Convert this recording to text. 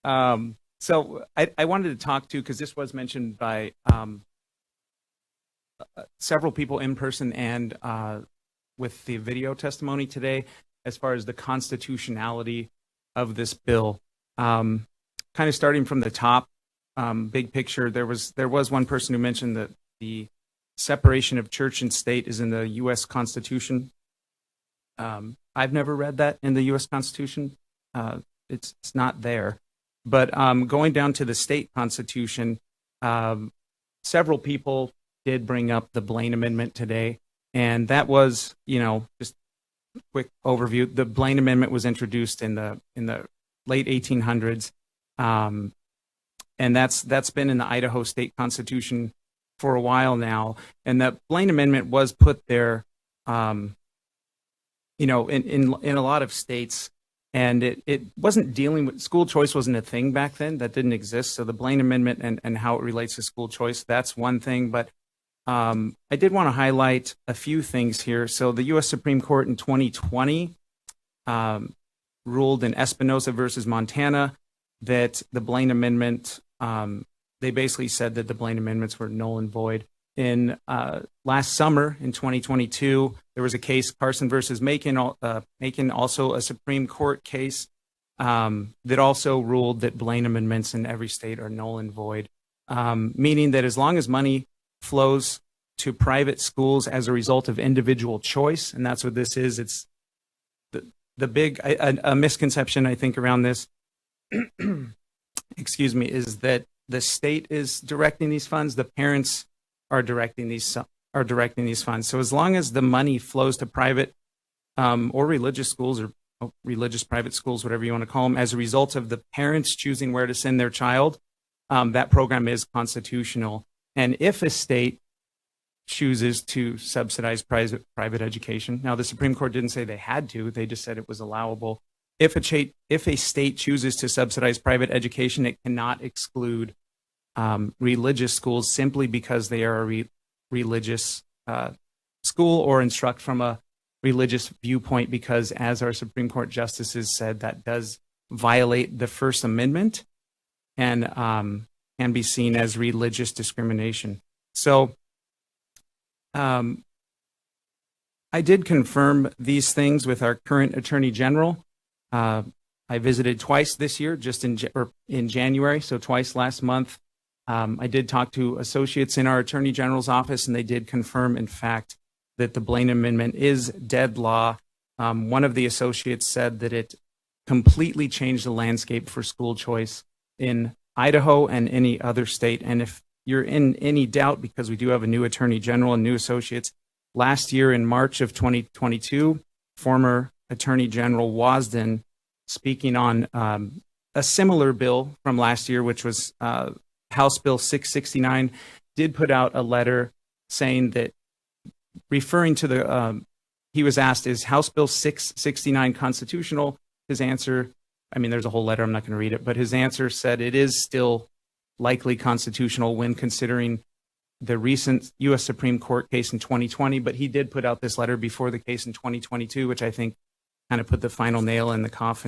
So I wanted to talk to, because this was mentioned by several people in person and with the video testimony today, as far as the constitutionality of this bill. Kind of starting from the top, big picture, there was one person who mentioned that the separation of church and state is in the U.S. Constitution. I've never read that in the U.S. Constitution. It's not there. But going down to the state constitution, several people did bring up the Blaine Amendment today, and that was, just a quick overview. The Blaine Amendment was introduced in the late 1800s, and that's been in the Idaho state constitution for a while now. And the Blaine Amendment was put there, in a lot of states. And it wasn't dealing with school choice, wasn't a thing back then. That didn't exist. So the Blaine Amendment and how it relates to school choice, that's one thing. But I did want to highlight a few things here. So the U.S. Supreme Court in 2020 ruled in Espinoza versus Montana that the Blaine Amendment, they basically said that the Blaine Amendments were null and void. In last summer, in 2022, there was a case, Carson versus Macon, also a Supreme Court case that also ruled that Blaine Amendments in every state are null and void, meaning that as long as money flows to private schools as a result of individual choice, and that's what this is. It's the big a misconception, I think, around this, excuse me, is that the state is directing these funds, the parents are directing these funds. So as long as the money flows to private or religious schools, or religious private schools, whatever you want to call them, as a result of the parents choosing where to send their child, that program is constitutional. And if a state chooses to subsidize private education, now the Supreme Court didn't say they had to, they just said it was allowable. If a state chooses to subsidize private education, it cannot exclude religious schools simply because they are a religious school or instruct from a religious viewpoint, because as our Supreme Court justices said, that does violate the First Amendment and can be seen as religious discrimination. So I did confirm these things with our current Attorney General. I visited twice this year, just in January, so twice last month. I did talk to associates in our Attorney General's office, and they did confirm, in fact, that the Blaine Amendment is dead law. One of the associates said that it completely changed the landscape for school choice in Idaho and any other state. And if you're in any doubt, because we do have a new Attorney General and new associates, last year in March of 2022, former Attorney General Wasden, speaking on a similar bill from last year, which was House Bill 669, did put out a letter saying that, referring to the, he was asked, is House Bill 669 constitutional? His answer, I mean, there's a whole letter, I'm not going to read it, but his answer said it is still likely constitutional when considering the recent U.S. Supreme Court case in 2020, but he did put out this letter before the case in 2022, which I think kind of put the final nail in the coffin.